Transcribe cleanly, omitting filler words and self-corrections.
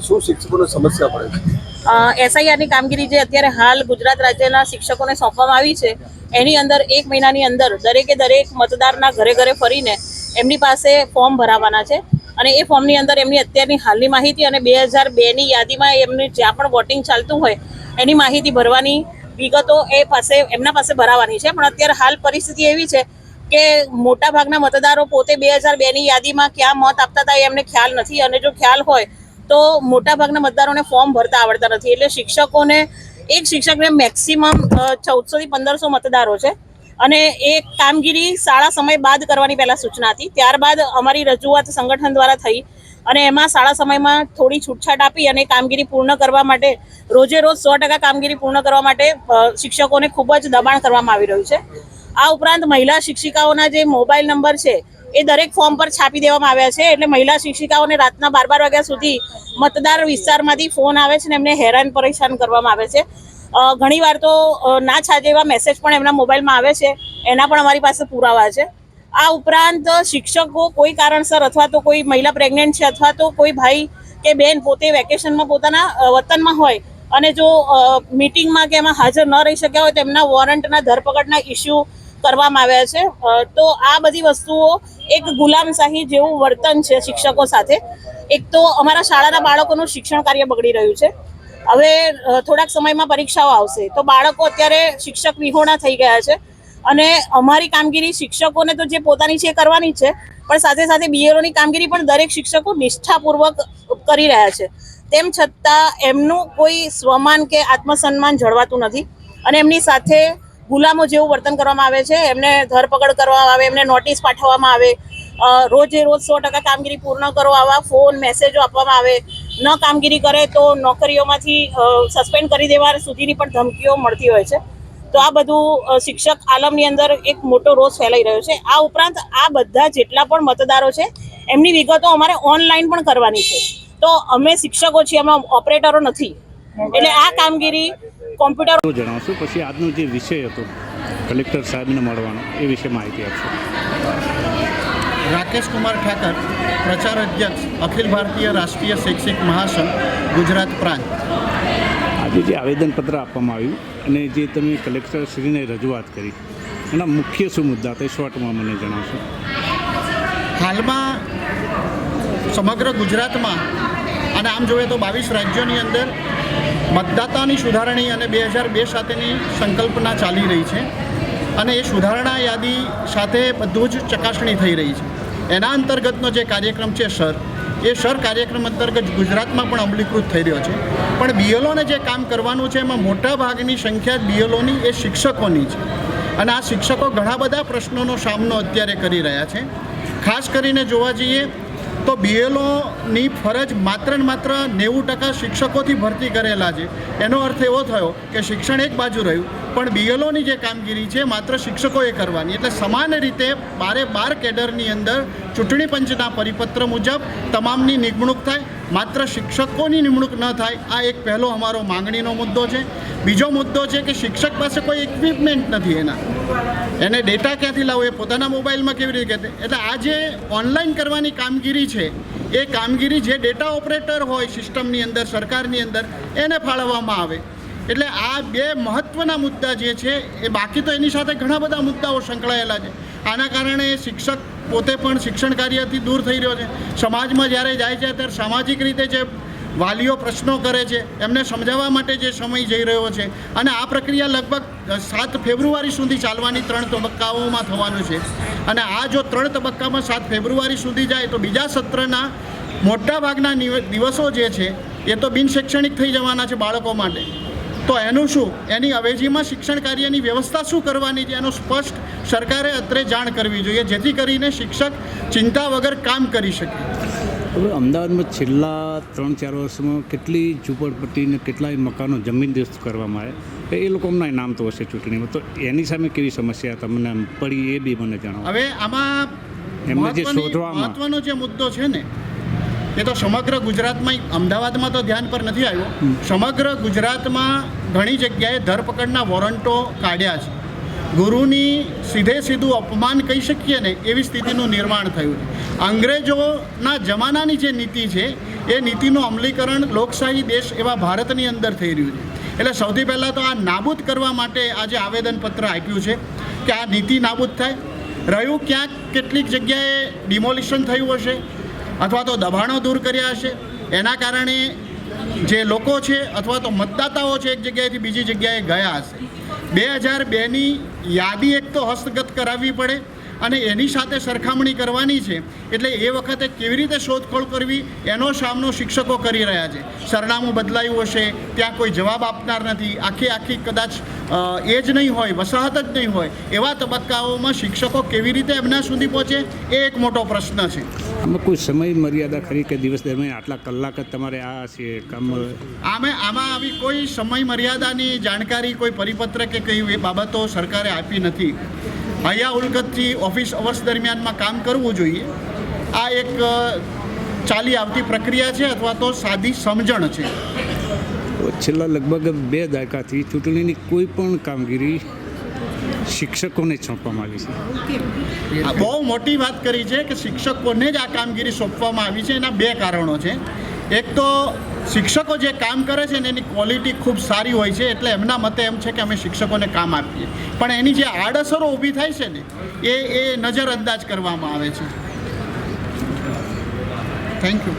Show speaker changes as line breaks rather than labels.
શું શિક્ષકોને સમસ્યા પડે છે?
એસઆઈઆરની કામગીરી જે અત્યારે હાલ ગુજરાત રાજ્યના શિક્ષકોને સોંપવામાં આવી છે, એની અંદર 1 મહિનાની અંદર દરેક મતદારના ઘરે ઘરે ફરીને એમની પાસે ફોર્મ ભરાવાના છે અને એ ફોર્મની અંદર એમની અત્યારની હાલની માહિતી અને 2002ની યાદીમાં એમની જ્યાં પણ વોટિંગ ચાલતું હોય એની માહિતી ભરવાની વિગતો એમના પાસે ભરાવાની છે. પણ અત્યારે હાલ પરિસ્થિતિ એવી છે કે મોટાભાગના મતદારો પોતે 2002ની યાદીમાં ક્યાં મત આપતા હતા એમને ખ્યાલ નથી, અને જો ખ્યાલ હોય તો મોટાભાગના મતદારોને ફોર્મ ભરતા આવડતા નથી. એટલે શિક્ષકોને એક શિક્ષકને મેક્સિમમ 1400 થી 1500 મતદારો છે અને એ કામગીરી શાળા સમય બાદ કરવાની પહેલા સૂચના હતી. ત્યારબાદ અમારી રજૂઆત સંગઠન દ્વારા થઈ અને એમાં શાળા સમયમાં થોડી છૂટછાટ આપી અને કામગીરી પૂર્ણ કરવા માટે રોજે રોજ 100% કામગીરી પૂર્ણ કરવા માટે શિક્ષકોને ખૂબ જ દબાણ કરવામાં આવી રહ્યું છે. આ ઉપરાંત મહિલા શિક્ષિકાઓના જે મોબાઈલ નંબર છે એ દરેક ફોર્મ પર છાપી દેવામાં આવ્યા છે. એટલે મહિલા શિક્ષિકાઓને રાતના 12 વાગ્યા સુધી મતદાર વિસ્તારમાંથી ફોન આવે છે ને એમને હેરાન પરેશાન કરવામાં આવે છે. ઘણીવાર તો ના છાજે એવા મેસેજ પણ એમના મોબાઈલમાં આવે છે, એના પણ અમારી પાસે પુરાવા છે. આ ઉપરાંત શિક્ષકો કોઈ કારણસર અથવા તો કોઈ મહિલા પ્રેગ્નેન્ટ છે અથવા તો કોઈ ભાઈ કે બેન પોતે વેકેશનમાં પોતાના વતનમાં હોય અને જો મીટિંગમાં કે એમાં હાજર ન રહી શક્યા હોય તો એમના વોરંટના ધરપકડના ઇસ્યુ કરવામાં આવ્યા છે. તો આ બધી વસ્તુઓ એક ગુલામશાહી જેવું વર્તન છે શિક્ષકો સાથે. એક તો અમારા શાળાના બાળકોનું શિક્ષણ કાર્ય બગડી રહ્યું છે. હવે થોડાક સમયમાં પરીક્ષાઓ આવશે તો બાળકો અત્યારે શિક્ષક વિહોણા થઈ ગયા છે અને અમારી કામગીરી શિક્ષકોને તો જે પોતાની છે એ કરવાની છે, પણ સાથે સાથે બીએલઓની કામગીરી પણ દરેક શિક્ષકો નિષ્ઠાપૂર્વક કરી રહ્યા છે. તેમ છતાં એમનું કોઈ સ્વમાન કે આત્મસન્માન જળવાતું નથી અને એમની સાથે ગુલામો જેવું વર્તન કરવામાં આવે છે. એમને ધરપકડ કરવામાં આવે, એમને નોટિસ પાઠવવામાં આવે, રોજે રોજ 100% કામગીરી પૂર્ણ કરો આવા ફોન મેસેજો આપવામાં આવે. ન કામગીરી કરે તો નોકરીઓમાંથી સસ્પેન્ડ કરી દેવા સુધીની પણ ધમકીઓ મળતી હોય છે. તો આ બધું શિક્ષક આલમની અંદર એક મોટો રોષ ફેલાઈ રહ્યો છે. આ ઉપરાંત આ બધા જેટલા પણ મતદારો છે એમની વિગતો અમારે ઓનલાઈન પણ કરવાની છે. તો અમે શિક્ષકો છીએ, અમે ઓપરેટરો નથી, એટલે આ કામગીરી કોમ્પ્યુટર
જણાવશું. પછી આજનો જે વિષય હતો કલેક્ટર સાહેબને મળવાનો એ વિશે માહિતી આપશો.
રાકેશ કુમાર ઠાકર, પ્રચાર અધ્યક્ષ, અખિલ ભારતીય રાષ્ટ્રીય શૈક્ષિક મહાસંઘ, ગુજરાત પ્રાંત.
આજે જે આવેદનપત્ર આપવામાં આવ્યું અને જે તમે કલેક્ટરશ્રીને રજૂઆત કરી એના મુખ્ય શું મુદ્દા તે શોર્ટમાં મને જણાવશો.
હાલમાં સમગ્ર ગુજરાતમાં અને આમ જોઈએ તો 22 રાજ્યોની અંદર મતદાતાની સુધારણી અને 2002 સાથેની સંકલ્પના ચાલી રહી છે અને એ સુધારણા યાદી સાથે બધું જ ચકાસણી થઈ રહી છે. એના અંતર્ગતનો જે કાર્યક્રમ છે સર કાર્યક્રમ અંતર્ગત ગુજરાતમાં પણ અમલીકૃત થઈ રહ્યો છે. પણ બીએલઓને જે કામ કરવાનું છે એમાં મોટા ભાગની સંખ્યા બીએલઓની એ શિક્ષકોની છે અને આ શિક્ષકો ઘણા બધા પ્રશ્નોનો સામનો અત્યારે કરી રહ્યા છે. ખાસ કરીને જોવા જઈએ તો બીએલઓની ફરજ માત્ર ને માત્ર 90% શિક્ષકોથી ભરતી કરેલા છે. એનો અર્થ એવો થયો કે શિક્ષણ એક બાજુ રહ્યું પણ બીએલઓની જે કામગીરી છે માત્ર શિક્ષકોએ કરવાની. એટલે સમાન રીતે 12 કેડરની અંદર ચૂંટણી પંચના પરિપત્ર મુજબ તમામની નિમણૂક થાય, માત્ર શિક્ષકોની નિમણૂક ન થાય. આ એક પહેલો અમારો માંગણીનો મુદ્દો છે. બીજો મુદ્દો છે કે શિક્ષક પાસે કોઈ ઇક્વિપમેન્ટ નથી, એને ડેટા ક્યાંથી લાવવો, એ પોતાના મોબાઈલમાં કેવી રીતે. એટલે આ જે ઓનલાઈન કરવાની કામગીરી છે એ કામગીરી જે ડેટા ઓપરેટર હોય સિસ્ટમની અંદર સરકારની અંદર એને ફાળવવામાં આવે. એટલે આ બે મહત્ત્વના મુદ્દા જે છે એ બાકી તો એની સાથે ઘણા બધા મુદ્દાઓ સંકળાયેલા છે. આના કારણે શિક્ષક પોતે પણ શિક્ષણ કાર્યથી દૂર થઈ રહ્યો છે. સમાજમાં જ્યારે જાય છે ત્યારે સામાજિક રીતે જે વાલીઓ પ્રશ્નો કરે છે એમને સમજાવવા માટે જે સમય જઈ રહ્યો છે અને આ પ્રક્રિયા લગભગ 7 ફેબ્રુઆરી સુધી ચાલવાની 3 તબક્કાઓમાં થવાનું છે. અને આ જો 3 તબક્કામાં 7 ફેબ્રુઆરી સુધી જાય તો બીજા સત્રના મોટાભાગના દિવસો જે છે એ તો બિન શૈક્ષણિક થઈ જવાના છે બાળકો માટે. તો એનું શું, એની અવેજીમાં શિક્ષણ કાર્યની વ્યવસ્થા શું કરવાની છે એનો સ્પષ્ટ સરકારે અત્રે જાણ કરવી જોઈએ, જેથી કરીને શિક્ષક ચિંતા વગર કામ કરી શકે.
હવે અમદાવાદમાં છેલ્લા 3-4 વર્ષમાં કેટલી ઝૂંપડપટ્ટી અને કેટલાય મકાનો જમીનદોસ્ત કરવામાં આવ્યા. એ લોકોના નામ તો હશે ચૂંટણીમાં, તો એની સામે કેવી સમસ્યા તમને પડી એ બી મને જણાવો.
હવે આમાં
એમને જે શોધવામાં
મહત્વનો જે મુદ્દો છે ને એ તો સમગ્ર ગુજરાતમાં, અમદાવાદમાં તો ધ્યાન પર નથી આવ્યો, સમગ્ર ગુજરાતમાં ઘણી જગ્યાએ ધરપકડના વોરંટો કાઢ્યા છે ગુરુની સીધે સીધું અપમાન કહી શકીએ ને એવી સ્થિતિનું નિર્માણ થયું છે. અંગ્રેજોના જમાનાની જે નીતિ છે એ નીતિનું અમલીકરણ લોકશાહી દેશ એવા ભારતની અંદર થઈ રહ્યું છે. એટલે સૌથી પહેલાં તો આ નાબૂદ કરવા માટે આજે આવેદનપત્ર આપ્યું છે કે આ નીતિ નાબૂદ થાય. રહ્યું ક્યાંક કેટલીક જગ્યાએ ડિમોલિશન થયું હશે અથવા તો દબાણો દૂર કર્યા હશે, એના કારણે જે લોકો છે અથવા તો મતદાતાઓ છે એક જગ્યાએથી બીજી જગ્યાએ ગયા હશે. 2002ની યાદી એક તો હસ્તગત કરાવવી પડે અને એની સાથે સરખામણી કરવાની છે. એટલે એ વખતે કેવી રીતે શોધખોળ કરવી એનો સામનો શિક્ષકો કરી રહ્યા છે. સરનામું બદલાયું હશે, ત્યાં કોઈ જવાબ આપનાર નથી, આખી કદાચ એ જ નહીં હોય, વસાહત જ નહીં હોય, એવા તબક્કાઓમાં શિક્ષકો કેવી રીતે એમના સુધી પહોંચે એ એક મોટો પ્રશ્ન છે.
આમાં કોઈ સમય મર્યાદા ખરી કે દિવસ દરમિયાન આટલા કલાક જ તમારે આ છે કામ?
આમાં આવી કોઈ સમય મર્યાદાની જાણકારી, કોઈ પરિપત્ર કે કઈ એ બાબતો સરકારે આપી નથી. હૈયા ઉલગતથી ઓફિસ અવર્સ દરમિયાનમાં કામ કરવું જોઈએ. આ એક ચાલી આવતી પ્રક્રિયા છે અથવા તો સાદી સમજણ છે.
છેલ્લા લગભગ 2 દાયકાથી ચૂંટણીની કોઈ પણ કામગીરી શિક્ષકોને સોંપવામાં આવી છે.
આ બહુ મોટી વાત કરી છે કે શિક્ષકોને જ આ કામગીરી સોંપવામાં આવી છે. એના 2 કારણો છે. એક તો શિક્ષકો જે કામ કરે છે ને એની ક્વોલિટી ખૂબ સારી હોય છે, એટલે એમના મતે એમ છે કે અમે શિક્ષકોને કામ આપીએ. પણ એની જે આડઅસરો ઊભી થાય છે ને એ નજરઅંદાજ કરવામાં આવે છે. Thank you.